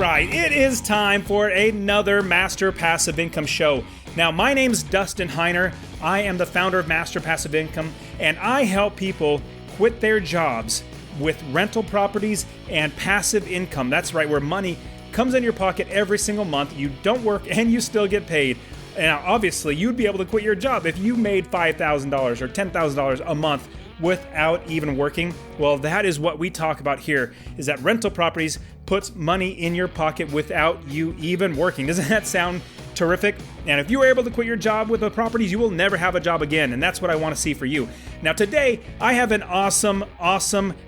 right, it is time for another Master Passive Income show. Now, my name's Dustin Heiner. I am the founder of Master Passive Income, and I help people quit their jobs with rental properties and passive income. That's right, where money comes in your pocket every single month. You don't work and you still get paid. Now, obviously, you'd be able to quit your job if you made $5,000 or $10,000 a month without even working. Well, that is what we talk about here, is that rental properties puts money in your pocket without you even working. Doesn't that sound terrific? And if you were able to quit your job with the properties, you will never have a job again. And that's what I want to see for you. Now, today, I have an awesome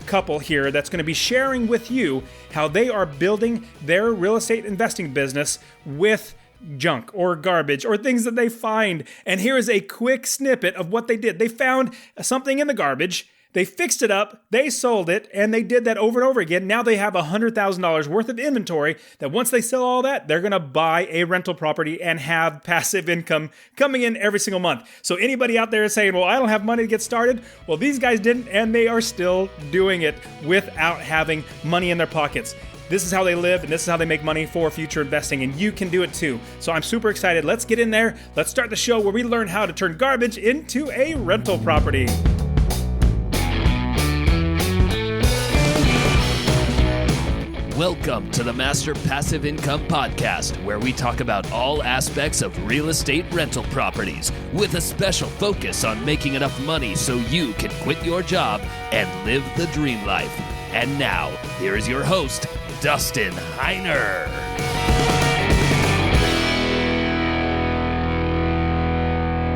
couple here that's going to be sharing with you how they are building their real estate investing business with junk or garbage or things that they find. And here is a quick snippet of what they did. They found something in the garbage. They fixed it up, they sold it, and they did that over and over again. Now they have $100,000 worth of inventory that once they sell all that, they're going to buy a rental property and have passive income coming in every single month. So anybody out there is saying, well, I don't have money to get started. Well, these guys didn't, and they are still doing it without having money in their pockets. This is how they live, and this is how they make money for future investing, and you can do it too. So I'm super excited. Let's get in there. Let's start the show where we learn how to turn garbage into a rental property. Welcome to the Master Passive Income Podcast, where we talk about all aspects of real estate rental properties, with a special focus on making enough money so you can quit your job and live the dream life. And now, here is your host, Dustin Heiner.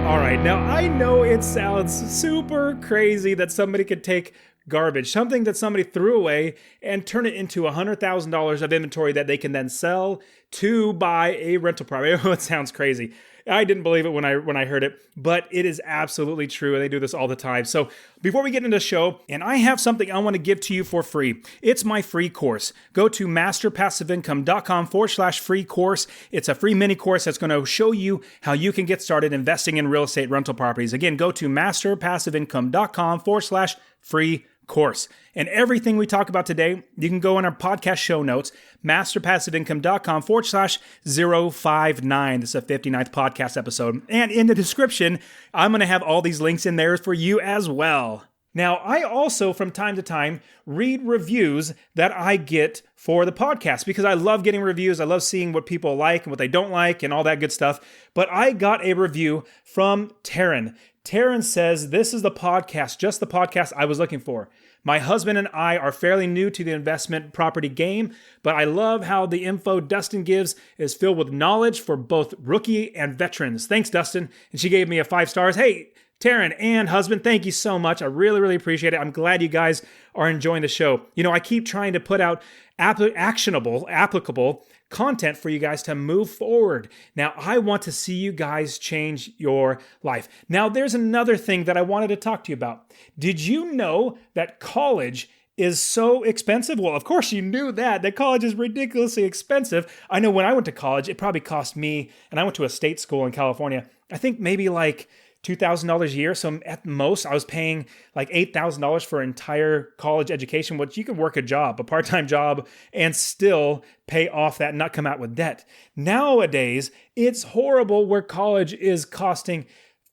All right, now I know it sounds super crazy that somebody could take garbage, something that somebody threw away, and turn it into $100,000 of inventory that they can then sell to buy a rental property. Oh, it sounds crazy. I didn't believe it when I heard it, but it is absolutely true, and they do this all the time. So before we get into the show, and I have something I want to give to you for free. It's my free course. Go to masterpassiveincome.com/free course. It's a free mini course that's going to show you how you can get started investing in real estate rental properties. Again, go to masterpassiveincome.com/free course. And everything we talk about today, you can go in our podcast show notes, masterpassiveincome.com/059. This is a 59th podcast episode. And in the description, I'm going to have all these links in there for you as well. Now, I also, from time to time, read reviews that I get for the podcast because I love getting reviews. I love seeing what people like and what they don't like and all that good stuff. But I got a review from Taryn. Taryn says, this is the podcast, just the podcast I was looking for. My husband and I are fairly new to the investment property game, but I love how the info Dustin gives is filled with knowledge for both rookie and veterans. Thanks, Dustin. And she gave me a 5 stars. Hey, Taryn and husband, thank you so much. I really appreciate it. I'm glad you guys are enjoying the show. You know, I keep trying to put out applicable content for you guys to move forward. Now, I want to see you guys change your life. Now, there's another thing that I wanted to talk to you about. Did you know that college is so expensive? Well, of course you knew that college is ridiculously expensive. I know when I went to college, it probably cost me, and I went to a state school in California, I think maybe like $2,000 a year. So at most, I was paying like $8,000 for an entire college education, which you could work a job, a part-time job, and still pay off that and not come out with debt. Nowadays, it's horrible where college is costing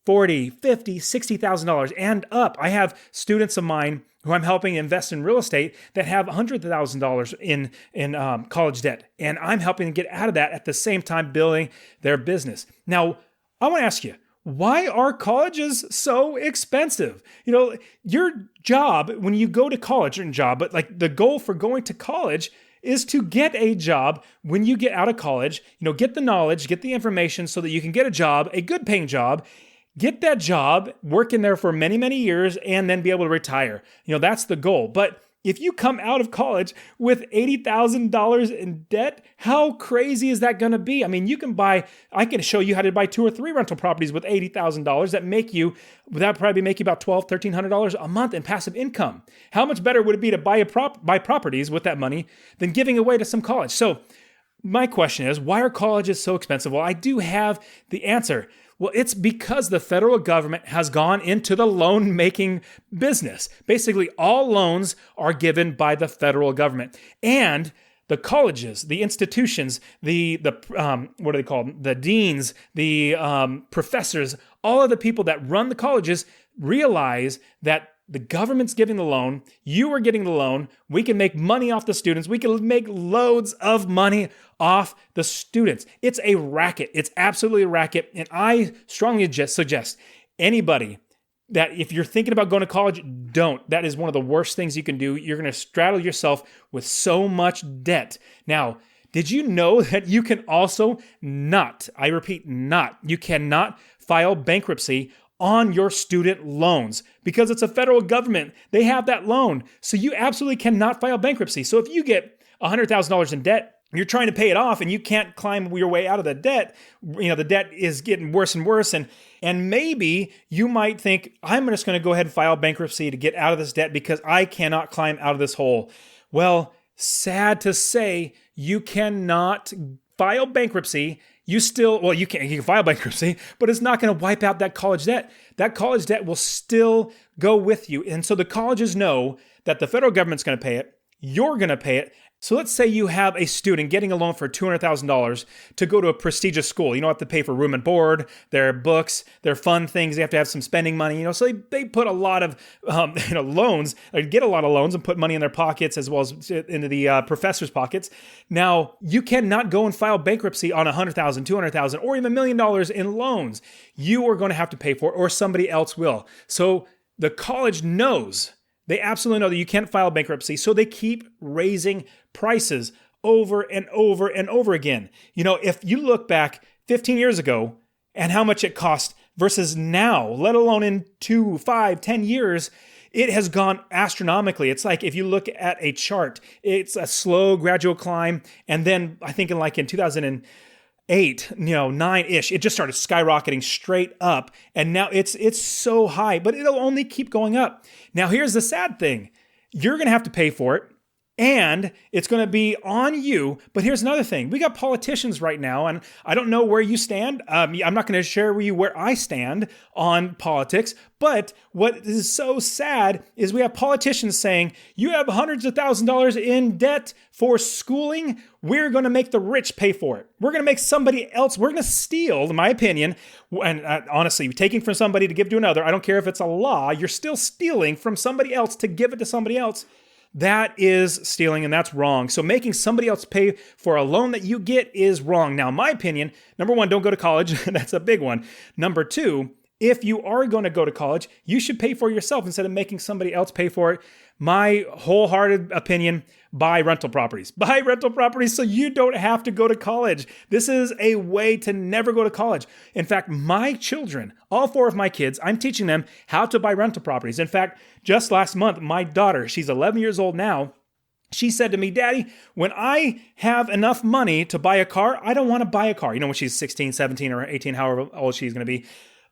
$40,000, $50,000, $60,000 and up. I have students of mine who I'm helping invest in real estate that have $100,000 in college debt. And I'm helping them get out of that at the same time building their business. Now, I want to ask you, why are colleges so expensive? You know, your job, when you go to college, but like the goal for going to college is to get a job when you get out of college, you know, get the knowledge, get the information so that you can get a job, a good paying job, get that job, work in there for many, many years, and then be able to retire. You know, that's the goal. But if you come out of college with $80,000 in debt, how crazy is that going to be? I mean, I can show you how to buy 2 or 3 rental properties with $80,000 that probably make you about $1,200, $1,300 a month in passive income. How much better would it be to buy properties with that money than giving away to some college? So my question is, why are colleges so expensive? Well, I do have the answer. Well, it's because the federal government has gone into the loan-making business. Basically, all loans are given by the federal government. And the colleges, the institutions, the what are they called? The deans, the professors, all of the people that run the colleges realize that the government's giving the loan, you are getting the loan, we can make money off the students, we can make loads of money off the students. It's a racket. It's absolutely a racket. And I strongly suggest anybody that if you're thinking about going to college, don't. That is one of the worst things you can do. You're going to straddle yourself with so much debt. Now, did you know that you can also not, I repeat, you cannot file bankruptcy on your student loans because it's a federal government. They have that loan. So you absolutely cannot file bankruptcy. So if you get $100,000 in debt, you're trying to pay it off and you can't climb your way out of the debt. The debt is getting worse and worse. And maybe you might think, I'm just going to go ahead and file bankruptcy to get out of this debt because I cannot climb out of this hole. Well, sad to say, you cannot file bankruptcy. You can file bankruptcy, but it's not going to wipe out that college debt. That college debt will still go with you. And so the colleges know that the federal government's going to pay it. You're going to pay it. So let's say you have a student getting a loan for $200,000 to go to a prestigious school. You don't have to pay for room and board, their books, their fun things. They have to have some spending money. So they put a lot of loans, or get a lot of loans and put money in their pockets as well as into the professors' pockets. Now, you cannot go and file bankruptcy on $100,000, $200,000, or even $1 million in loans. You are going to have to pay for it, or somebody else will. So the college knows. They absolutely know that you can't file bankruptcy, so they keep raising prices over and over and over again. If you look back 15 years ago and how much it cost versus now, let alone in 2, 5, 10 years, it has gone astronomically. It's like if you look at a chart, it's a slow, gradual climb. And then I think in 2008, 9-ish, it just started skyrocketing straight up. And now it's so high, but it'll only keep going up. Now, here's the sad thing. You're going to have to pay for it. And it's going to be on you. But here's another thing. We got politicians right now, and I don't know where you stand. I'm not going to share with you where I stand on politics. But what is so sad is we have politicians saying, you have hundreds of thousands of dollars in debt for schooling. We're going to make the rich pay for it. We're going to make somebody else, we're going to steal, in my opinion, and honestly, taking from somebody to give to another, I don't care if it's a law, you're still stealing from somebody else to give it to somebody else. That is stealing, and that's wrong. So making somebody else pay for a loan that you get is wrong. Now, in my opinion, number one, don't go to college. That's a big one. Number two, if you are going to go to college, you should pay for yourself instead of making somebody else pay for it. My wholehearted opinion, buy rental properties. Buy rental properties so you don't have to go to college. This is a way to never go to college. In fact, my children, all 4 of my kids, I'm teaching them how to buy rental properties. In fact, just last month, my daughter, she's 11 years old now, she said to me, Daddy, when I have enough money to buy a car, I don't want to buy a car. When she's 16, 17, or 18, however old she's going to be,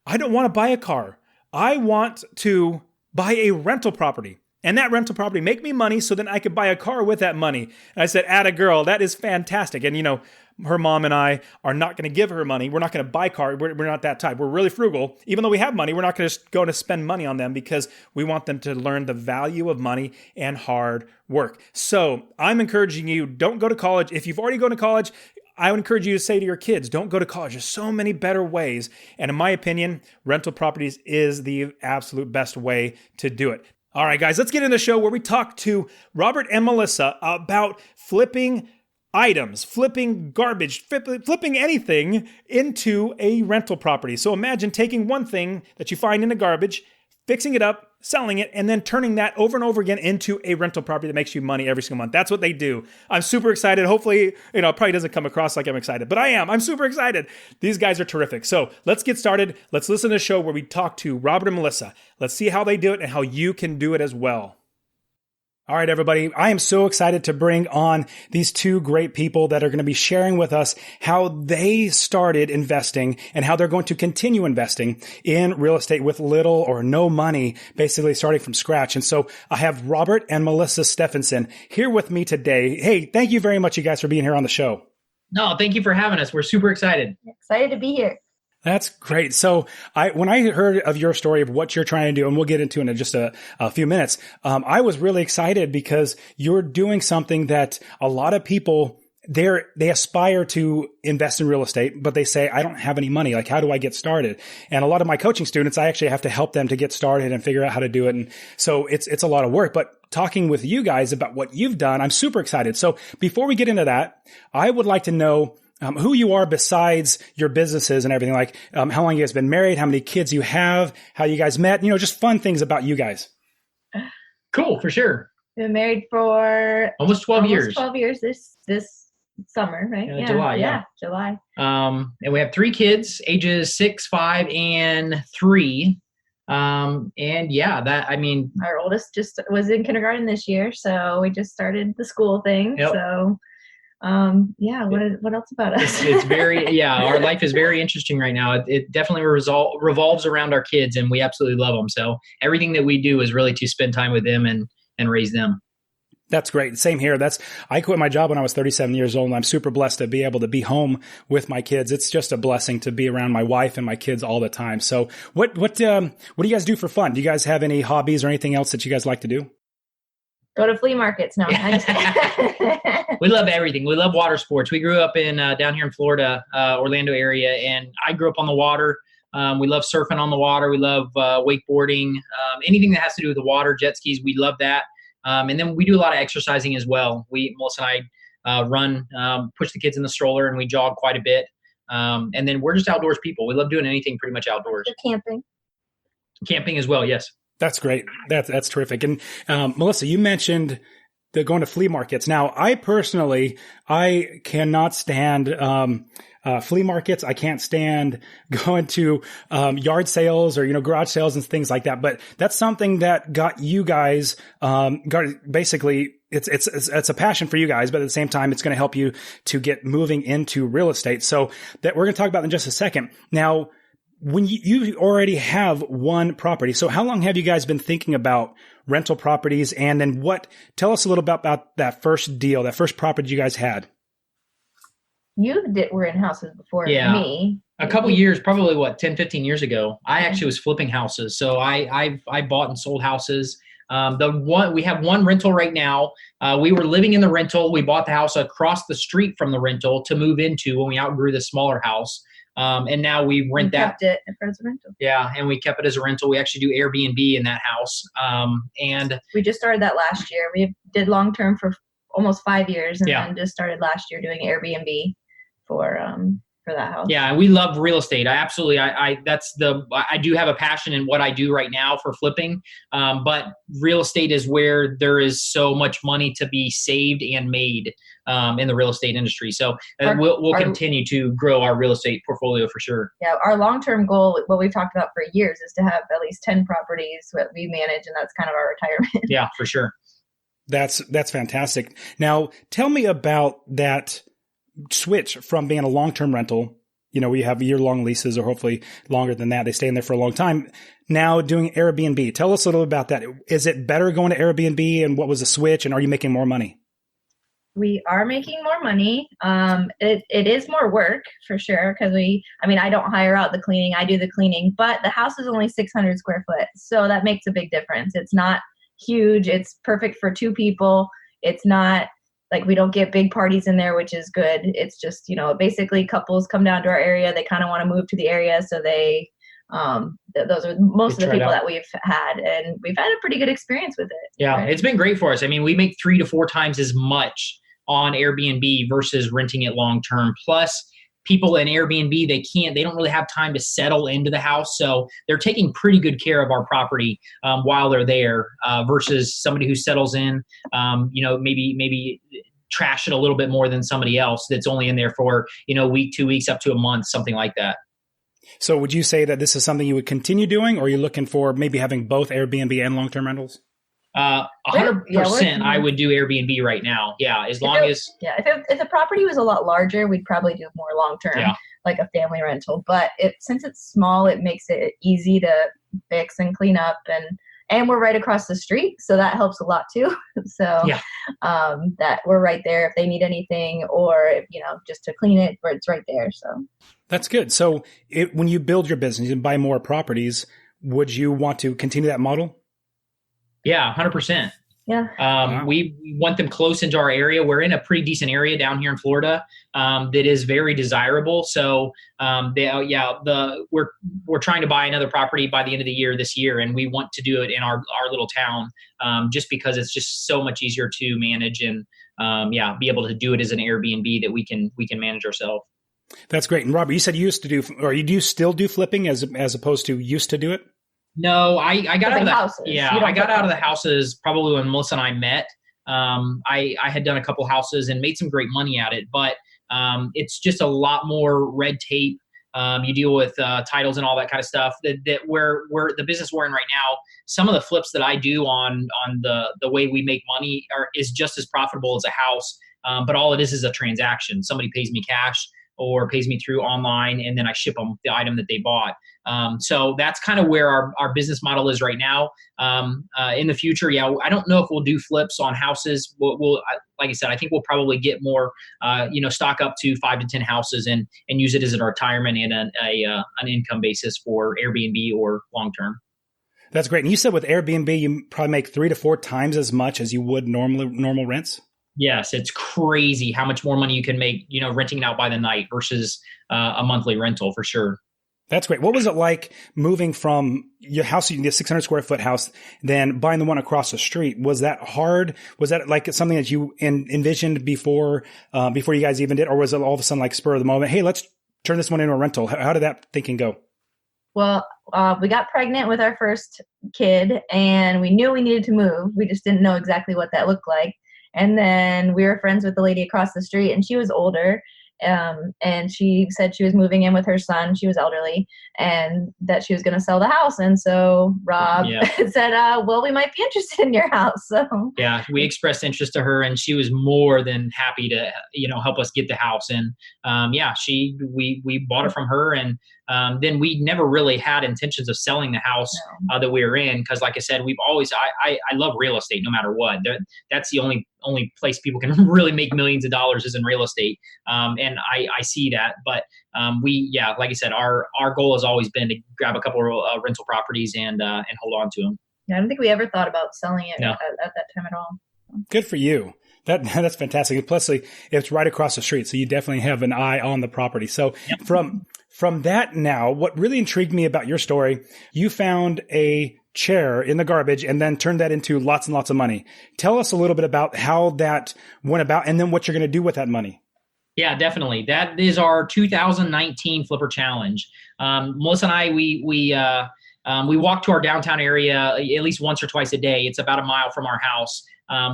I don't want to buy a car. I want to buy a rental property. And that rental property make me money so then I could buy a car with that money. And I said, atta girl, that is fantastic. And her mom and I are not going to give her money. We're not going to buy car. We're not that type. We're really frugal. Even though we have money, we're not going to go to spend money on them because we want them to learn the value of money and hard work. So I'm encouraging you, don't go to college. If you've already gone to college, I would encourage you to say to your kids, don't go to college. There's so many better ways. And in my opinion, rental properties is the absolute best way to do it. All right, guys, let's get in the show where we talk to Robert and Melissa about flipping items, flipping garbage, flipping anything into a rental property. So imagine taking one thing that you find in the garbage, fixing it up, selling it, and then turning that over and over again into a rental property that makes you money every single month. That's what they do. I'm super excited. Hopefully, it probably doesn't come across like I'm excited, but I am. I'm super excited. These guys are terrific. So let's get started. Let's listen to the show where we talk to Robert and Melissa. Let's see how they do it and how you can do it as well. All right, everybody. I am so excited to bring on these 2 great people that are going to be sharing with us how they started investing and how they're going to continue investing in real estate with little or no money, basically starting from scratch. And so I have Robert and Melissa Stephenson here with me today. Hey, thank you very much, you guys, for being here on the show. No, thank you for having us. We're super excited. Excited to be here. That's great. So when I heard of your story of what you're trying to do, and we'll get into it in just a few minutes, I was really excited because you're doing something that a lot of people, they aspire to invest in real estate, but they say, I don't have any money. Like, how do I get started? And a lot of my coaching students, I actually have to help them to get started and figure out how to do it. And so it's a lot of work, but talking with you guys about what you've done, I'm super excited. So before we get into that, I would like to know who you are besides your businesses and everything, like how long you guys been married, how many kids you have, how you guys met, just fun things about you guys. Cool, for sure. We've been married for almost 12 years. 12 years this summer, right? July. July. And we have 3 kids, ages 6, 5, and 3. Our oldest just was in kindergarten this year, so we just started the school thing. Yep. So what else about us? It's very, our life is very interesting right now. It definitely revolves around our kids, and we absolutely love them. So everything that we do is really to spend time with them and raise them. That's great. Same here. I quit my job when I was 37 years old, and I'm super blessed to be able to be home with my kids. It's just a blessing to be around my wife and my kids all the time. So what do you guys do for fun? Do you guys have any hobbies or anything else that you guys like to do? Go to flea markets. No, we love everything. We love water sports. We grew up in down here in Florida, Orlando area, and I grew up on the water. We love surfing on the water. We love wakeboarding, anything that has to do with the water, jet skis. We love that. And then we do a lot of exercising as well. Melissa and I run, push the kids in the stroller, and we jog quite a bit. And then we're just outdoors people. We love doing anything pretty much outdoors. Camping as well, yes. That's great. That's terrific. And Melissa, you mentioned going to flea markets. Now, I personally cannot stand flea markets. I can't stand going to yard sales or garage sales and things like that. But that's something that got you guys basically. It's a passion for you guys, but at the same time, it's going to help you to get moving into real estate. So that we're going to talk about in just a second. Now, when you already have one property, so how long have you guys been thinking about rental properties? And then tell us a little bit about that first deal, that first property you guys had. Were in houses before me. A couple years, probably 10, 15 years ago, I actually was flipping houses. So I bought and sold houses. We have one rental right now. We were living in the rental. We bought the house across the street from the rental to move into when we outgrew the smaller house. And now we rent that. Kept it as a rental. Yeah, and we kept it as a rental. We actually do Airbnb in that house. And we just started that last year. We did long term for almost 5 years, and then just started last year doing Airbnb for that house. Yeah, we love real estate. I do have a passion in what I do right now for flipping. But real estate is where there is so much money to be saved and made in the real estate industry. So we'll continue to grow our real estate portfolio for sure. Yeah, our long-term goal, what we've talked about for years, is to have at least 10 properties that we manage, and that's kind of our retirement. Yeah, for sure. That's fantastic. Now, tell me about that switch from being a long-term rental. We have year-long leases, or hopefully longer than that. They stay in there for a long time. Now doing Airbnb. Tell us a little about that. Is it better going to Airbnb, and what was the switch, and are you making more money? We are making more money. It is more work for sure, because I don't hire out the cleaning. I do the cleaning, but the house is only 600 square foot. So that makes a big difference. It's not huge. It's perfect for 2 people. It's not like we don't get big parties in there, which is good. It's just, basically couples come down to our area. They kind of want to move to the area. So they, those are most of the people that we've had, and we've had a pretty good experience with it. Yeah. Right? It's been great for us. We make 3 to 4 times as much on Airbnb versus renting it long-term. Plus, people in Airbnb, they don't really have time to settle into the house. So they're taking pretty good care of our property while they're there versus somebody who settles in, maybe trash it a little bit more than somebody else that's only in there for, a week, 2 weeks, up to a month, something like that. So would you say that this is something you would continue doing, or are you looking for maybe having both Airbnb and long-term rentals? 100%. I would do Airbnb right now. Yeah, as long as. Yeah, if the property was a lot larger, we'd probably do more long term, like a family rental. But since it's small, it makes it easy to fix and clean up, and and we're right across the street, so that helps a lot too. So Yeah. that we're right there if they need anything, or just to clean it, where it's right there. So That's good. So when you build your business and buy more properties, would you want to continue that model? Yeah, 100%. yeah. Wow. We want them close into our area. We're in a pretty decent area down here in Florida that is very desirable. So we're trying to buy another property by the end of the year this year, and we want to do it in our little town just because it's just so much easier to manage and be able to do it as an Airbnb that we can manage ourselves. That's great. And Robert, you said you used to do, or you do still do flipping as opposed to used to do it? No, I got out of the houses. I got out of the houses probably when Melissa and I met. I had done a couple houses and made some great money at it, but it's just a lot more red tape. You deal with titles and all that kind of stuff. That where the business we're in right now, some of the flips that I do on the way we make money is just as profitable as a house. But all it is a transaction. Somebody pays me cash or pays me through online, and then I ship them the item that they bought. So that's kind of where our business model is right now. In the future, I don't know if we'll do flips on houses. We'll like I said, I think we'll probably get more, stock up to 5 to 10 houses and use it as a retirement and an income basis for Airbnb or long term. That's great. And you said with Airbnb, you probably make 3 to 4 times as much as you would normal rents. Yes, it's crazy how much more money you can make, renting it out by the night versus a monthly rental for sure. That's great. What was it like moving from your house, the 600 square foot house, then buying the one across the street? Was that hard? Was that like something that you envisioned before you guys even did? Or was it all of a sudden like spur of the moment? Hey, let's turn this one into a rental. How did that thinking go? Well, we got pregnant with our first kid, and we knew we needed to move. We just didn't know exactly what that looked like. And then we were friends with the lady across the street, and she was older. And she said she was moving in with her son. She was elderly, and that she was going to sell the house. And so Rob said, well, we might be interested in your house. So yeah, we expressed interest to her, and she was more than happy to, help us get the house. And we bought it from her. And then we never really had intentions of selling the house that we were in. Cause like I said, we've always, I love real estate no matter what. That's the only place people can really make millions of dollars is in real estate. And I see that, but like I said, our goal has always been to grab a couple of rental properties and hold on to them. Yeah, I don't think we ever thought about selling it at that time at all. Good for you. That's fantastic. And plus, it's right across the street, so you definitely have an eye on the property. So from that now, what really intrigued me about your story, you found a chair in the garbage and then turned that into lots and lots of money. Tell us a little bit about how that went about and then what you're going to do with that money. Yeah, definitely. That is our 2019 Flipper Challenge. Melissa and I, we walk to our downtown area at least once or twice a day. It's about a mile from our house.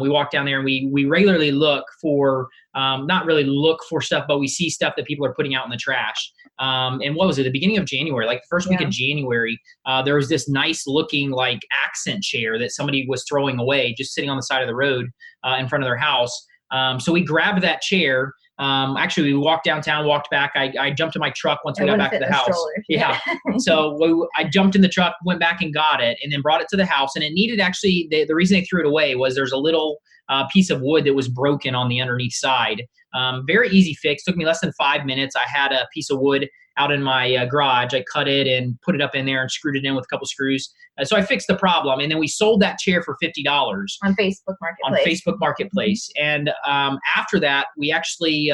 We walk down there and we regularly look for, not really look for stuff, but we see stuff that people are putting out in the trash. And what was it? The beginning of January, like the first week of January, there was this nice looking like accent chair that somebody was throwing away, just sitting on the side of the road in front of their house. So we grabbed that chair. Actually, we walked downtown, walked back. I jumped in my truck once we got back to the house. Yeah. So I jumped in the truck, went back and got it, and then brought it to the house. And it needed actually, the reason they threw it away was there's a little piece of wood that was broken on the underneath side. Very easy fix. Took me less than 5 minutes. I had a piece of wood out in my garage. I cut it and put it up in there and screwed it in with a couple screws. So I fixed the problem. And then we sold that chair for $50 on Facebook Marketplace. And after that, we actually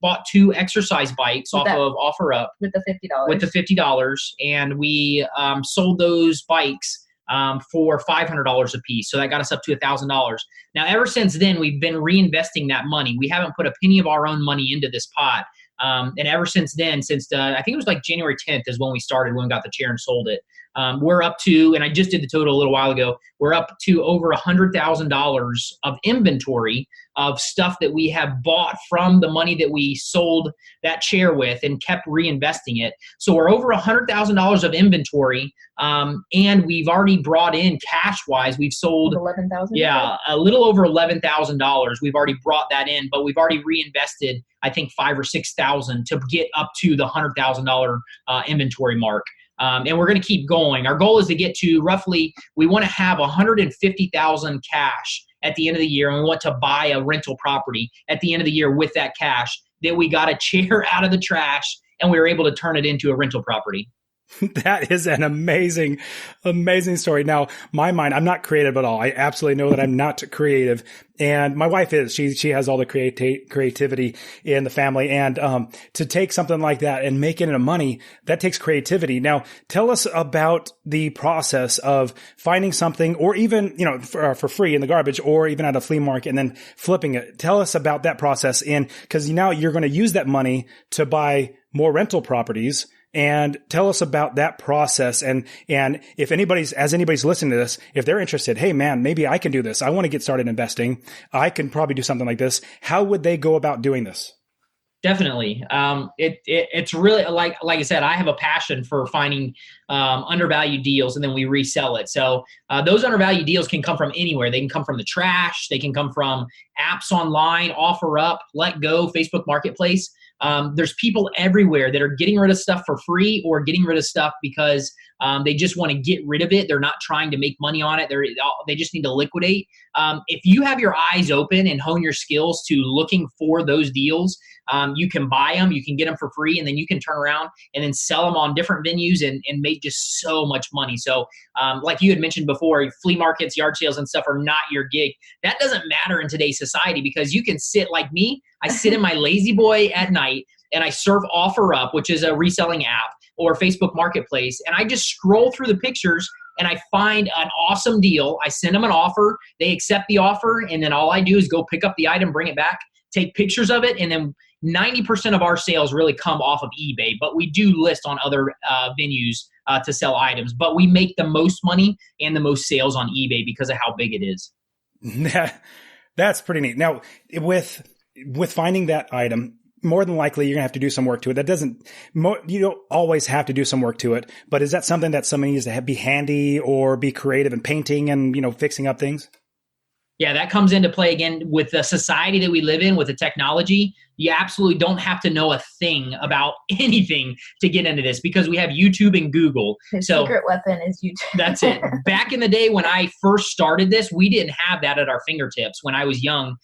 bought 2 exercise bikes off of OfferUp with the $50. And we sold those bikes for $500 a piece. So that got us up to $1,000. Now, ever since then, we've been reinvesting that money. We haven't put a penny of our own money into this pot. And ever since then, I think it was like January 10th is when we started, when we got the chair and sold it. We're up to, and I just did the total a little while ago, we're up to over $100,000 of inventory of stuff that we have bought from the money that we sold that chair with and kept reinvesting it. So we're over $100,000 of inventory. And we've already brought in cash-wise, we've sold $11,000. Yeah, a little over $11,000. We've already brought that in, but we've already reinvested, I think, $5,000 or $6,000 to get up to the $100,000 inventory mark. And we're going to keep going. Our goal is to get to roughly, we want to have 150,000 cash at the end of the year, and we want to buy a rental property at the end of the year with that cash. Then we got a chair out of the trash and we were able to turn it into a rental property. That is an amazing, amazing story. Now, my mind, I'm not creative at all. I absolutely know that I'm not creative. And my wife is. She has all the creativity in the family. And to take something like that and make it into money, that takes creativity. Now, tell us about the process of finding something, or even, for free in the garbage, or even at a flea market and then flipping it. Tell us about that process. And because now you're going to use that money to buy more rental properties. And tell us about that process. And if anybody's listening to this, if they're interested, hey man, maybe I can do this. I want to get started investing. I can probably do something like this. How would they go about doing this? Definitely. It's really like I said, I have a passion for finding undervalued deals, and then we resell it. So those undervalued deals can come from anywhere. They can come from the trash. They can come from apps online, OfferUp, Let Go, Facebook Marketplace. There's people everywhere that are getting rid of stuff for free, or getting rid of stuff because they just want to get rid of it. They're not trying to make money on it. They just need to liquidate. If you have your eyes open and hone your skills to looking for those deals, you can buy them, you can get them for free, and then you can turn around and then sell them on different venues and make just so much money. So like you had mentioned before, flea markets, yard sales and stuff are not your gig. That doesn't matter in today's society, because you can sit like me. I sit in my lazy boy at night and I surf OfferUp, which is a reselling app, or Facebook Marketplace, and I just scroll through the pictures and I find an awesome deal. I send them an offer, they accept the offer, and then all I do is go pick up the item, bring it back, take pictures of it, and then 90% of our sales really come off of eBay, but we do list on other venues to sell items. But we make the most money and the most sales on eBay because of how big it is. That's pretty neat. Now, with finding that item, more than likely you're going to have to do some work to it. You don't always have to do some work to it, but is that something that somebody needs to be handy or be creative in painting and, fixing up things? Yeah, that comes into play again with the society that we live in, with the technology. You absolutely don't have to know a thing about anything to get into this, because we have YouTube and Google. The secret weapon is YouTube. That's it. Back in the day when I first started this, we didn't have that at our fingertips when I was young.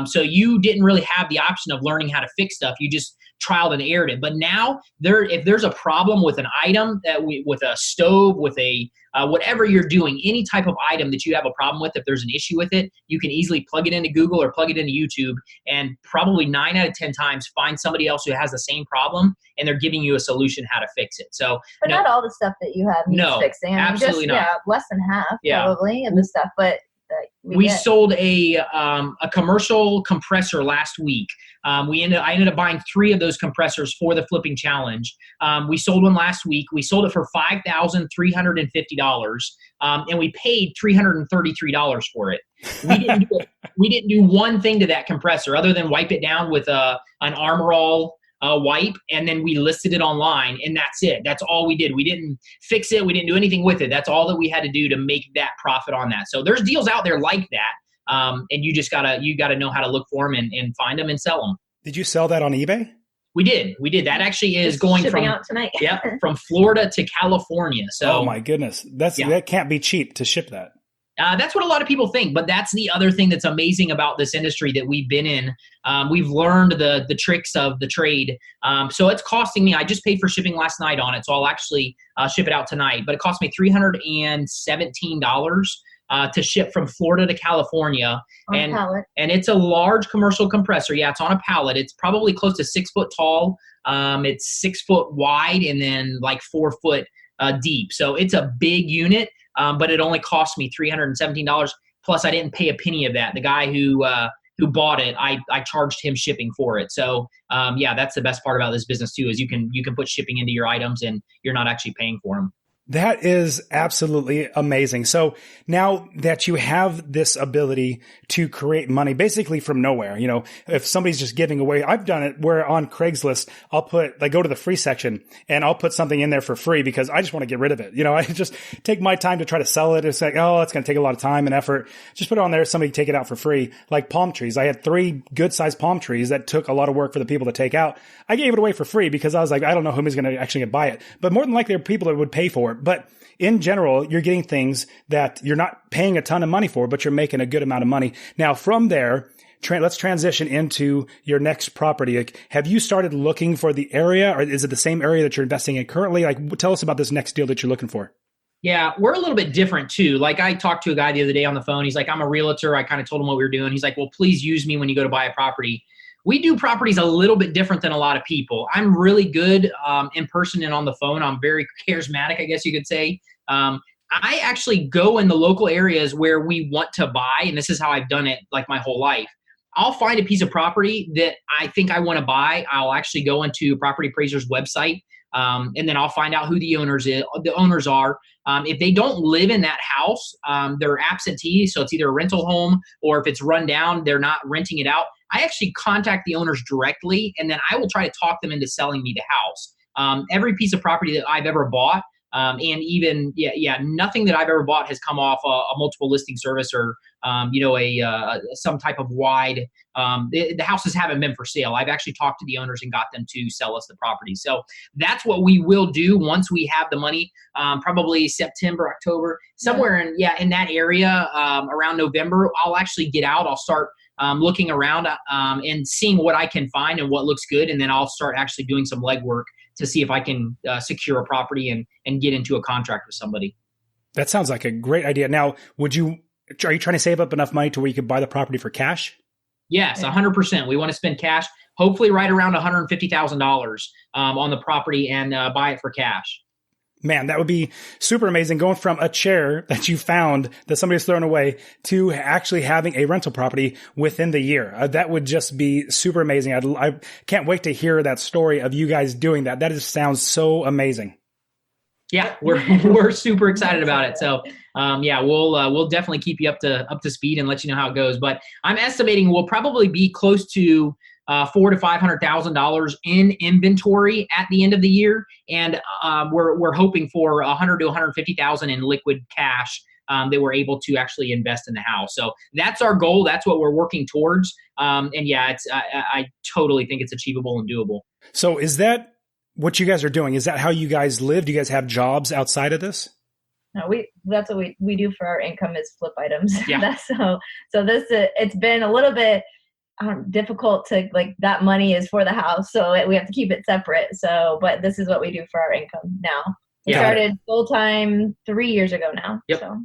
So you didn't really have the option of learning how to fix stuff. You just trialed and errored it. But now, if there's a problem with an item, with a stove, with a whatever you're doing, any type of item that you have a problem with, if there's an issue with it, you can easily plug it into Google or plug it into YouTube, and probably 9 out of 10 times find somebody else who has the same problem, and they're giving you a solution how to fix it. So, but not all the stuff that you have needs fixing. Absolutely not. Yeah, less than half probably of the stuff, but we sold a commercial compressor last week. I ended up buying 3 of those compressors for the flipping challenge. We sold one last week. We sold it for $5,350, and we paid $333 for it. We didn't do one thing to that compressor other than wipe it down with an Armor All wipe, and then we listed it online, and that's it. That's all we did. We didn't fix it. We didn't do anything with it. That's all that we had to do to make that profit on that. So there's deals out there like that, and you gotta know how to look for them and find them and sell them. Did you sell that on eBay? We did. That actually is going shipping out tonight. from Florida to California. So oh my goodness, that can't be cheap to ship that. That's what a lot of people think, but that's the other thing that's amazing about this industry that we've been in. We've learned the tricks of the trade. So it's costing me, I just paid for shipping last night on it, so I'll actually ship it out tonight, but it cost me $317 to ship from Florida to California. On a pallet. And it's a large commercial compressor. Yeah, it's on a pallet. It's probably close to 6 foot tall. It's 6 foot wide, and then like 4 foot deep. So it's a big unit. But it only cost me $317. Plus, I didn't pay a penny of that. The guy who bought it, I charged him shipping for it. So, that's the best part about this business too, is you can put shipping into your items and you're not actually paying for them. That is absolutely amazing. So now that you have this ability to create money basically from nowhere, if somebody's just giving away, I've done it where on Craigslist, go to the free section and I'll put something in there for free because I just want to get rid of it. I just take my time to try to sell it. It's like, oh, it's going to take a lot of time and effort. Just put it on there. Somebody take it out for free. Like palm trees. I had 3 good sized palm trees that took a lot of work for the people to take out. I gave it away for free because I was like, I don't know who's going to actually buy it, but more than likely there are people that would pay for it. But in general, you're getting things that you're not paying a ton of money for, but you're making a good amount of money. Now, from there, let's transition into your next property. Like, have you started looking for the area, or is it the same area that you're investing in currently? Like, tell us about this next deal that you're looking for. Yeah, we're a little bit different too. Like I talked to a guy the other day on the phone. He's like, I'm a realtor. I kind of told him what we were doing. He's like, well, please use me when you go to buy a property. We do properties a little bit different than a lot of people. I'm really good in person and on the phone. I'm very charismatic, I guess you could say. I actually go in the local areas where we want to buy, and this is how I've done it like my whole life. I'll find a piece of property that I think I want to buy. I'll actually go into Property Appraiser's website, and then I'll find out who the owners are. If they don't live in that house, they're absentee, so it's either a rental home or if it's run down, they're not renting it out. I actually contact the owners directly, and then I will try to talk them into selling me the house. Every piece of property that I've ever bought, and even nothing that I've ever bought has come off a multiple listing service or some type of wide. The houses haven't been for sale. I've actually talked to the owners and got them to sell us the property. So that's what we will do once we have the money. Probably September, October, somewhere in that area around November. I'll actually get out. I'll start looking around and seeing what I can find and what looks good, and then I'll start actually doing some legwork to see if I can secure a property and get into a contract with somebody. That sounds like a great idea. Now, are you trying to save up enough money to where you could buy the property for cash? Yes, 100%. We want to spend cash, hopefully right around $150,000 on the property and buy it for cash. Man, that would be super amazing, going from a chair that you found that somebody's thrown away to actually having a rental property within the year. That would just be super amazing. I can't wait to hear that story of you guys doing that. That just sounds so amazing. Yeah, we're super excited about it. So, we'll definitely keep you up to speed and let you know how it goes. But I'm estimating we'll probably be close to $400,000 to $500,000 in inventory at the end of the year, and we're hoping for $100,000 to $150,000 in liquid cash that we're able to actually invest in the house. So that's our goal. That's what we're working towards. I totally think it's achievable and doable. So is that what you guys are doing? Is that how you guys live? Do you guys have jobs outside of this? No, that's what we do for our income is flip items. Yeah. So this it's been a little bit difficult to that money is for the house, so we have to keep it separate. So, but this is what we do for our income now. We started full time 3 years ago now. Yep. So.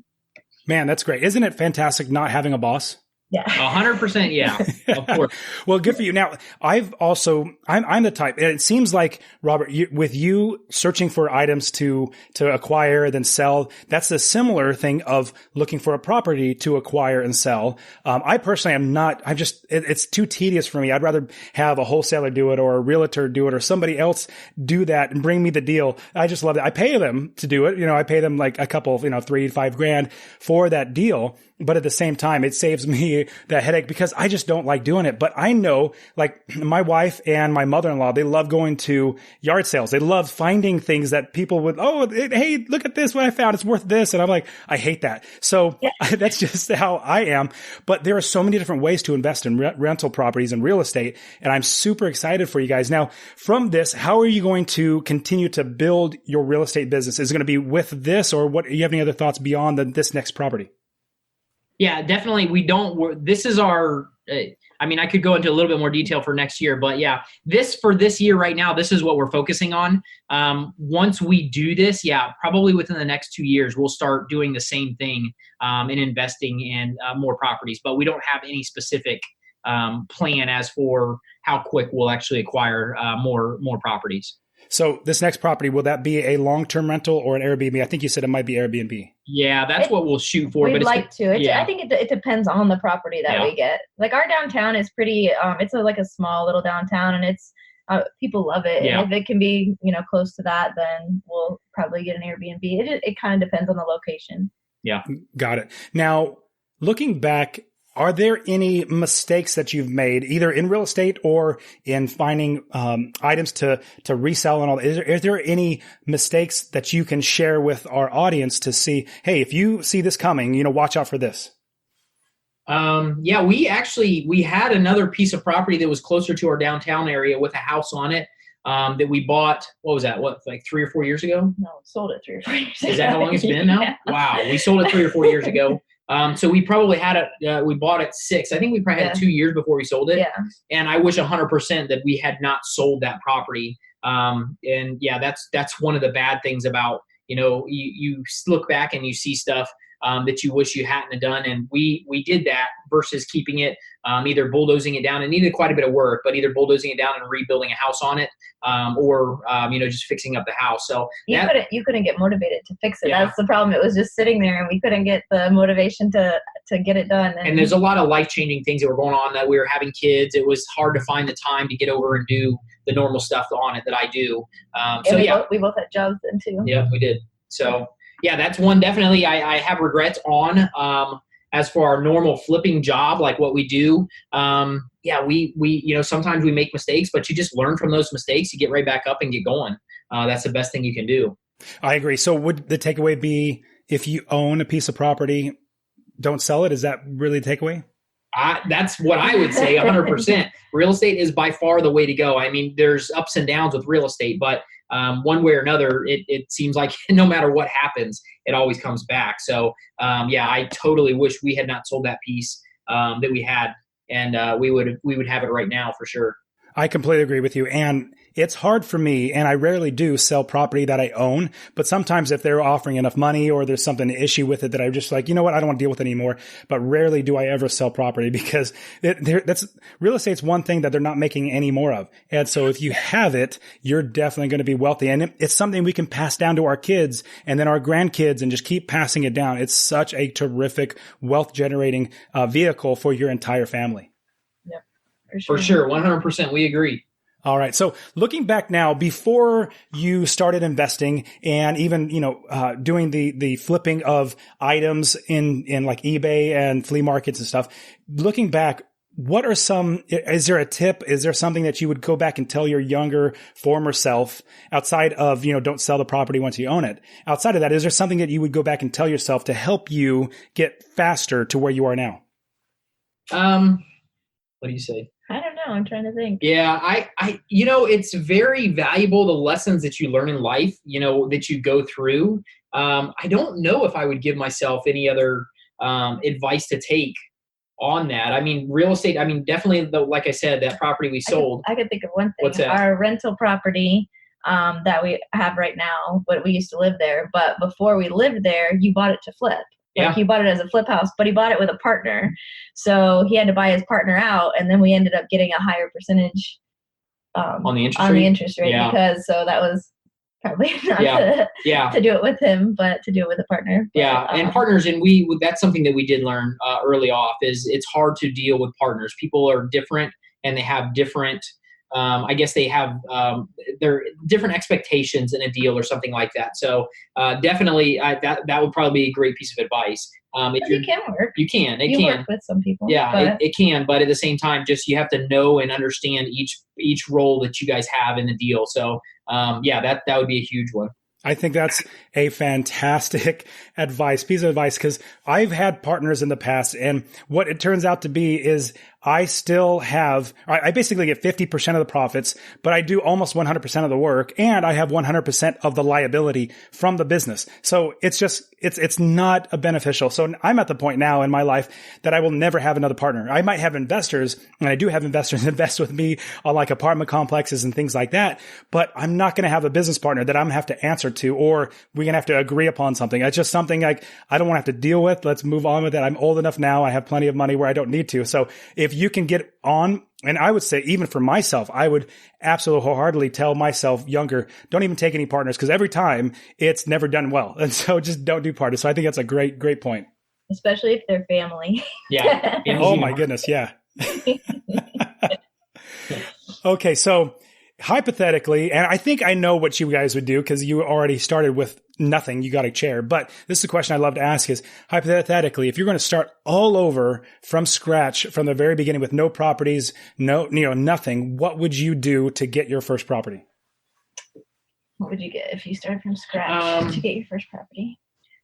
Man, that's great. Isn't it fantastic not having a boss? Yeah. 100%. Yeah. Of course. Well, good for you. Now, I'm the type, and it seems like, Robert, with you searching for items to acquire, then sell, that's a similar thing of looking for a property to acquire and sell. I personally am not, it's too tedious for me. I'd rather have a wholesaler do it or a realtor do it or somebody else do that and bring me the deal. I just love it. I pay them to do it. I pay them like a couple of, $3,000 to $5,000 for that deal. But at the same time, it saves me that headache because I just don't like doing it. But I know, like, my wife and my mother-in-law, they love going to yard sales. They love finding things that people would, hey, look at this, what I found. It's worth this. And I'm like, I hate that. So that's just how I am. But there are so many different ways to invest in rental properties and real estate. And I'm super excited for you guys. Now, from this, how are you going to continue to build your real estate business? Is it going to be with this, or what? Do you have any other thoughts beyond this next property? Yeah, definitely. This is our, I could go into a little bit more detail for next year, but for this year right now, this is what we're focusing on. Once we do this, probably within the next 2 years, we'll start doing the same thing and investing in more properties, but we don't have any specific plan as for how quick we'll actually acquire more properties. So this next property, will that be a long-term rental or an Airbnb? I think you said it might be Airbnb. Yeah, that's what we'll shoot for. We'd like to. I think it depends on the property that we get. Like our downtown is pretty, it's like a small little downtown, and it's people love it. Yeah. And if it can be, close to that, then we'll probably get an Airbnb. It kind of depends on the location. Yeah. Got it. Now, looking back, are there any mistakes that you've made either in real estate or in finding items to resell and all? Is there any mistakes that you can share with our audience to see, hey, if you see this coming, watch out for this? Yeah, we had another piece of property that was closer to our downtown area with a house on it that we bought. What was that? Like 3 or 4 years ago? No, sold it 3 or 4 years ago. Is that how long it's been now? Yeah. Wow. We sold it 3 or 4 years ago. So we probably had it, we bought it 6. I think we probably had 2 years before we sold it. Yeah. And I wish 100% that we had not sold that property. And yeah, that's one of the bad things about, you look back and you see stuff that you wish you hadn't have done. And we did that versus keeping it, either bulldozing it down. It needed quite a bit of work, but either bulldozing it down and rebuilding a house on it, or just fixing up the house. So you couldn't get motivated to fix it. Yeah. That's the problem. It was just sitting there, and we couldn't get the motivation to get it done. And there's a lot of life-changing things that were going on. That we were having kids. It was hard to find the time to get over and do the normal stuff on it that I do. We both had jobs then too. Yeah, we did. So yeah, that's one definitely I have regrets on. As for our normal flipping job, like what we do, we sometimes we make mistakes, but you just learn from those mistakes. You get right back up and get going. That's the best thing you can do. I agree. So would the takeaway be, if you own a piece of property, don't sell it? Is that really the takeaway? That's what I would say, 100%. Real estate is by far the way to go. I mean, there's ups and downs with real estate, but one way or another, it seems like no matter what happens, it always comes back. So, I totally wish we had not sold that piece that we had, and we would have it right now for sure. I completely agree with you. And it's hard for me, and I rarely do sell property that I own, but sometimes if they're offering enough money or there's something issue with it that I'm just like, you know what, I don't want to deal with it anymore. But rarely do I ever sell property because that's real estate's one thing that they're not making any more of. And so if you have it, you're definitely going to be wealthy. And it's something we can pass down to our kids and then our grandkids and just keep passing it down. It's such a terrific wealth generating vehicle for your entire family. Yep, for sure. 100%. We agree. All right. So looking back now, before you started investing and even, doing the flipping of items in like eBay and flea markets and stuff, looking back, is there a tip? Is there something that you would go back and tell your younger former self outside of, don't sell the property once you own it? Outside of that, is there something that you would go back and tell yourself to help you get faster to where you are now? What do you say? I don't know. I'm trying to think. Yeah, I it's very valuable, the lessons that you learn in life, that you go through. I don't know if I would give myself any other advice to take on that. I mean, real estate, definitely, like I said, that property we sold. I could think of one thing. What's that? Our rental property that we have right now, but we used to live there. But before we lived there, you bought it to flip. Like he bought it as a flip house, but he bought it with a partner. So he had to buy his partner out, and then we ended up getting a higher percentage on the interest rate because that was probably not to do it with him, but to do it with a partner. And partners, and that's something that we did learn early off, is it's hard to deal with partners. People are different and they have different I guess they have their different expectations in a deal or something like that. So definitely that would probably be a great piece of advice. It can work. You can. It you can work with some people. Yeah, it can. But at the same time, just you have to know and understand each role that you guys have in the deal. So that would be a huge one. I think that's a fantastic piece of advice, because I've had partners in the past, and what it turns out to be is I basically get 50% of the profits, but I do almost 100% of the work, and I have 100% of the liability from the business. So it's not beneficial. So I'm at the point now in my life that I will never have another partner. I might have investors, and I do have investors invest with me on like apartment complexes and things like that, but I'm not going to have a business partner that I'm going to have to answer to, or we're going to have to agree upon something. It's just something like I don't want to have to deal with. Let's move on with it. I'm old enough now. I have plenty of money where I don't need to. So if you can get on, and I would say even for myself, I would absolutely wholeheartedly tell myself younger, don't even take any partners, because every time it's never done well. And so just don't do partners. So I think that's a great, great point. Especially if they're family. Yeah. Oh my goodness. Yeah. Okay. So hypothetically, and I think I know what you guys would do because you already started with nothing. You got a chair. But this is a question I love to ask is, hypothetically, if you're going to start all over from scratch from the very beginning with no properties, nothing, what would you do to get your first property? What would you get if you started from scratch to get your first property?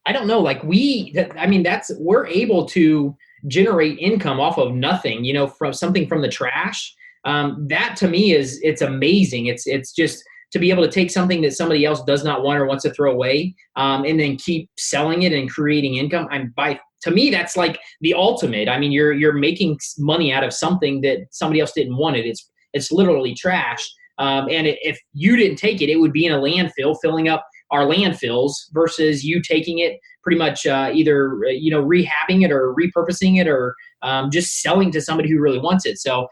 I don't know. Like we're able to generate income off of nothing, from something from the trash. That to me it's amazing. It's just to be able to take something that somebody else does not want or wants to throw away, and then keep selling it and creating income. To me, that's like the ultimate. I mean, you're making money out of something that somebody else didn't want it. It's literally trash. And if you didn't take it, it would be in a landfill filling up our landfills versus you taking it pretty much either rehabbing it or repurposing it or just selling to somebody who really wants it. So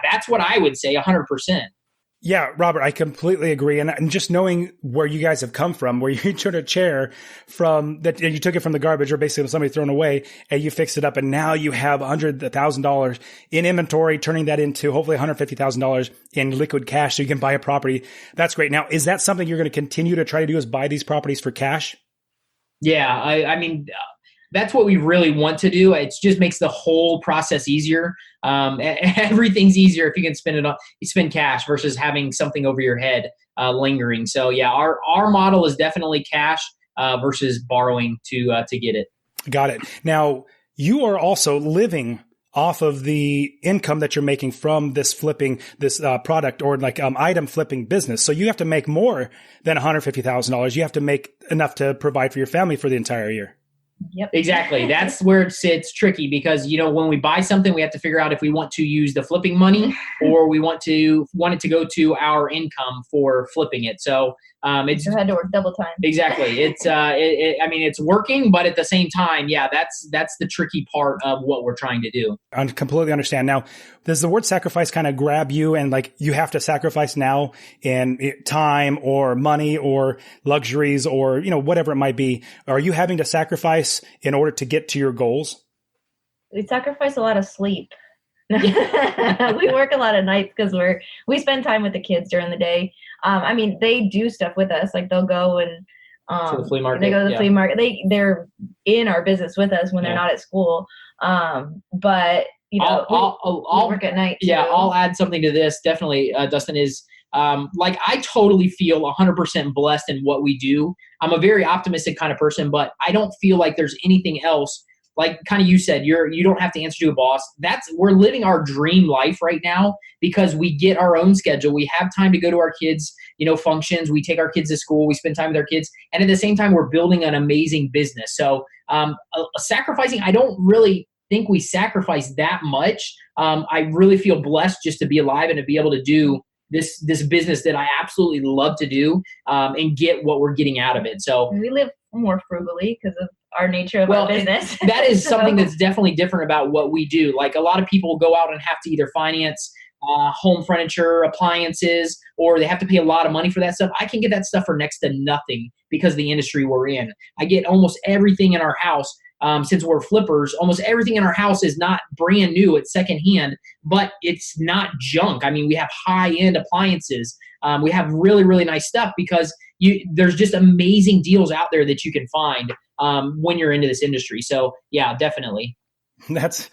that's what I would say 100%. Yeah, Robert, I completely agree. And just knowing where you guys have come from, where you took a chair from that, you took it from the garbage or basically somebody thrown away and you fixed it up. And now you have $100,000 in inventory, turning that into hopefully $150,000 in liquid cash so you can buy a property. That's great. Now, is that something you're going to continue to try to do, is buy these properties for cash? Yeah, I mean, that's what we really want to do. It just makes the whole process easier. Everything's easier if you can spend cash versus having something over your head lingering. So yeah, our model is definitely cash versus borrowing to get it. Got it. Now you are also living off of the income that you're making from this product or item flipping business. So you have to make more than $150,000. You have to make enough to provide for your family for the entire year. Yep. Exactly. That's where it's tricky because, when we buy something, we have to figure out if we want to use the flipping money or we want it to go to our income for flipping it. So it's you had to work double time. Exactly. It's it's working, but at the same time, that's the tricky part of what we're trying to do. I completely understand. Now, does the word sacrifice kind of grab you and you have to sacrifice now in time or money or luxuries or, whatever it might be? Are you having to sacrifice in order to get to your goals? We sacrifice a lot of sleep. We work a lot of nights because we spend time with the kids during the day. They do stuff with us. Like they'll go and to the flea market. They go to the flea market. They're in our business with us when they're not at school. But I'll work at night. Yeah, I'll add something to this. Definitely, Dustin, is I totally feel 100% blessed in what we do. I'm a very optimistic kind of person, but I don't feel like there's anything else. Like kind of you said, you don't have to answer to a boss. We're living our dream life right now because we get our own schedule. We have time to go to our kids, functions. We take our kids to school. We spend time with our kids. And at the same time, we're building an amazing business. So sacrificing, I don't really think we sacrifice that much. I really feel blessed just to be alive and to be able to do this business that I absolutely love to do and get what we're getting out of it. So we live more frugally because of our nature of our business. That is something that's definitely different about what we do. Like a lot of people go out and have to either finance home furniture, appliances, or they have to pay a lot of money for that stuff. I can get that stuff for next to nothing because of the industry we're in. I get almost everything in our house. Since we're flippers, almost everything in our house is not brand new, it's secondhand, but it's not junk. We have high-end appliances. We have really, really nice stuff because there's just amazing deals out there that you can find when you're into this industry. So yeah, definitely. That's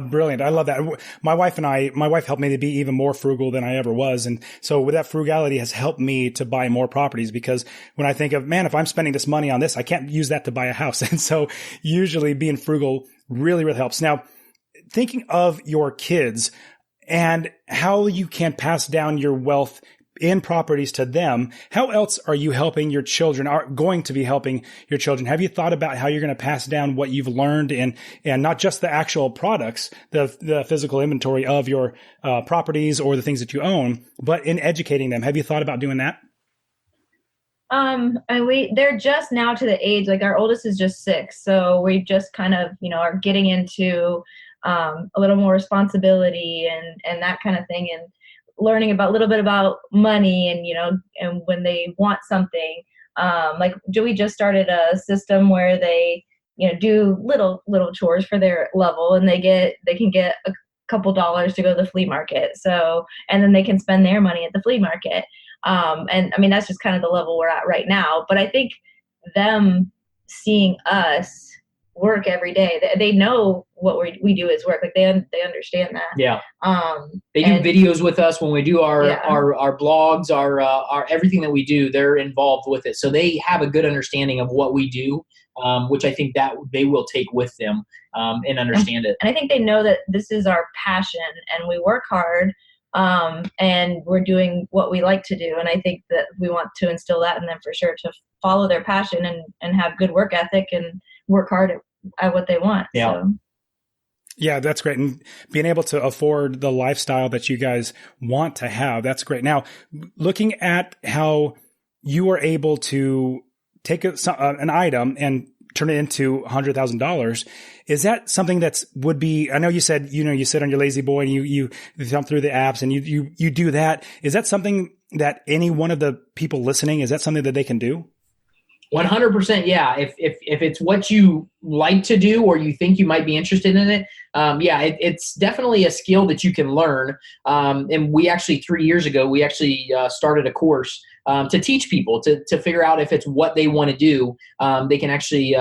brilliant. I love that. My wife helped me to be even more frugal than I ever was. And so with that frugality has helped me to buy more properties because when I think of, man, if I'm spending this money on this, I can't use that to buy a house. And so usually being frugal really, really helps. Now, thinking of your kids and how you can pass down your wealth in properties to them, how else are you helping your children, are going to be helping your children? Have you thought about how you're going to pass down what you've learned and not just the actual products, the physical inventory of your properties or the things that you own, but in educating them? Have you thought about doing that? They're just now to the age, like our oldest is just 6. So we just kind of, are getting into a little more responsibility and that kind of thing. And learning a little bit about money and, and when they want something, Joey just started a system where they, do little chores for their level and they can get a couple dollars to go to the flea market. So, and then they can spend their money at the flea market. And I mean, that's just kind of the level we're at right now. But I think them seeing us work every day, they know what we do is work. Like they understand that. Yeah. They do videos with us when we do our blogs, our everything that we do. They're involved with it, so they have a good understanding of what we do, which I think that they will take with them and understand it. And I think they know that this is our passion, and we work hard, and we're doing what we like to do. And I think that we want to instill that in them for sure, to follow their passion and have good work ethic and work hard at what they want. Yeah. So. Yeah, that's great. And being able to afford the lifestyle that you guys want to have, that's great. Now, looking at how you are able to take an item and turn it into $100,000, is that something that's would be, I know you said, you sit on your lazy boy and you jump through the apps and you do that. Is that something that any one of the people listening, is that something that they can do? 100%. Yeah. If it's what you like to do, or you think you might be interested in it, it's definitely a skill that you can learn. And we actually, 3 years ago, we actually started a course to teach people to figure out if it's what they want to do. They can actually,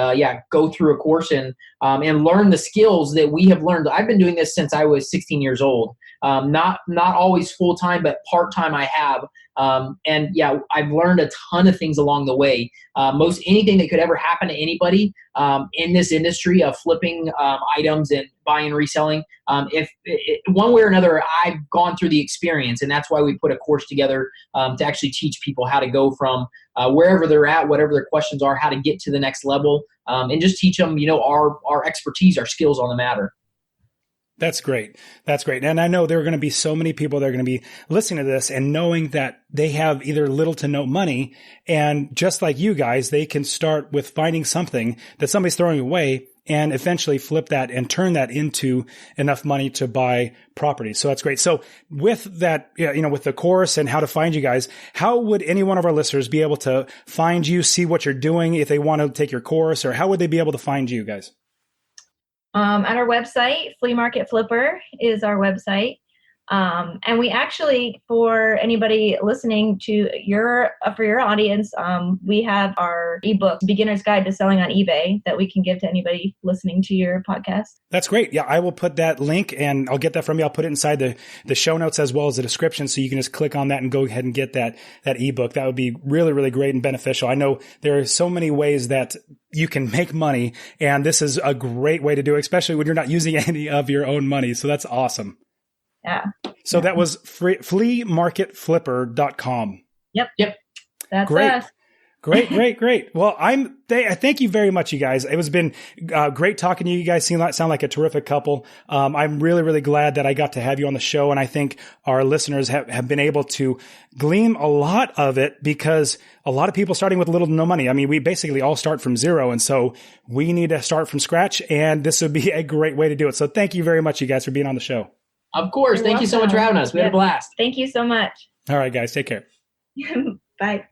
go through a course and learn the skills that we have learned. I've been doing this since I was 16 years old. Not always full time, but part time I have. I've learned a ton of things along the way. Most anything that could ever happen to anybody in this industry of flipping items and buying and reselling, if one way or another, I've gone through the experience, and that's why we put a course together to actually teach people how to go from wherever they're at, whatever their questions are, how to get to the next level, and just teach them, our expertise, our skills on the matter. That's great. That's great. And I know there are going to be so many people that are going to be listening to this and knowing that they have either little to no money. And just like you guys, they can start with finding something that somebody's throwing away and eventually flip that and turn that into enough money to buy property. So that's great. So with that, with the course and how to find you guys, how would any one of our listeners be able to find you, see what you're doing if they want to take your course, or how would they be able to find you guys? At our website, Flea Market Flipper is our website. And we actually, for anybody listening to for your audience, we have our ebook, Beginner's Guide to Selling on eBay, that we can give to anybody listening to your podcast. That's great. Yeah, I will put that link, and I'll get that from you. I'll put it inside the show notes as well as the description, so you can just click on that and go ahead and get that ebook. That would be really, really great and beneficial. I know there are so many ways that you can make money, and this is a great way to do it, especially when you're not using any of your own money. So that's awesome. Yeah. So that was fleamarketflipper.com. Yep. That's great. us. Great. Well, I thank you very much, you guys. It has been great talking to you. You guys sound like a terrific couple. I'm really, really glad that I got to have you on the show. And I think our listeners have been able to glean a lot of it, because a lot of people starting with little to no money. I mean, we basically all start from zero. And so we need to start from scratch. And this would be a great way to do it. So thank you very much, you guys, for being on the show. Of course. You're Thank you so much for having us. We had a blast. Thank you so much. All right, guys. Take care. Bye.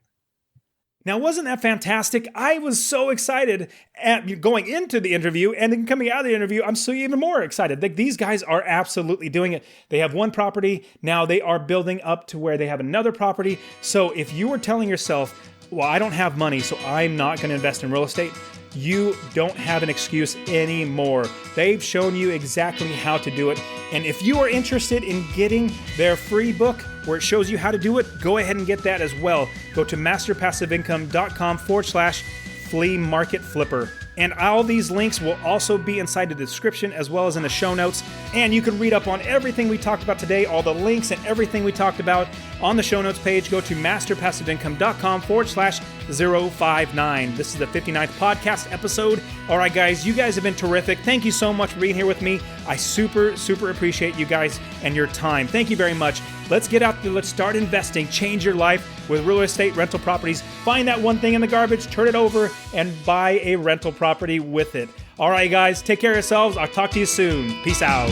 Now, wasn't that fantastic? I was so excited at going into the interview, and then coming out of the interview, I'm so even more excited. Like, these guys are absolutely doing it. They have one property. Now they are building up to where they have another property. So if you were telling yourself, well, I don't have money, so I'm not going to invest in real estate, you don't have an excuse anymore. They've shown you exactly how to do it. And if you are interested in getting their free book where it shows you how to do it, go ahead and get that as well. Go to masterpassiveincome.com/flea market flipper. And all these links will also be inside the description as well as in the show notes. And you can read up on everything we talked about today, all the links and everything we talked about on the show notes page. Go to masterpassiveincome.com/059. This is the 59th podcast episode. All right, guys, you guys have been terrific. Thank you so much for being here with me. I super, super appreciate you guys and your time. Thank you very much. Let's get out there. Let's start investing. Change your life with real estate rental properties. Find that one thing in the garbage, turn it over, and buy a rental property with it. All right, guys, take care of yourselves. I'll talk to you soon. Peace out.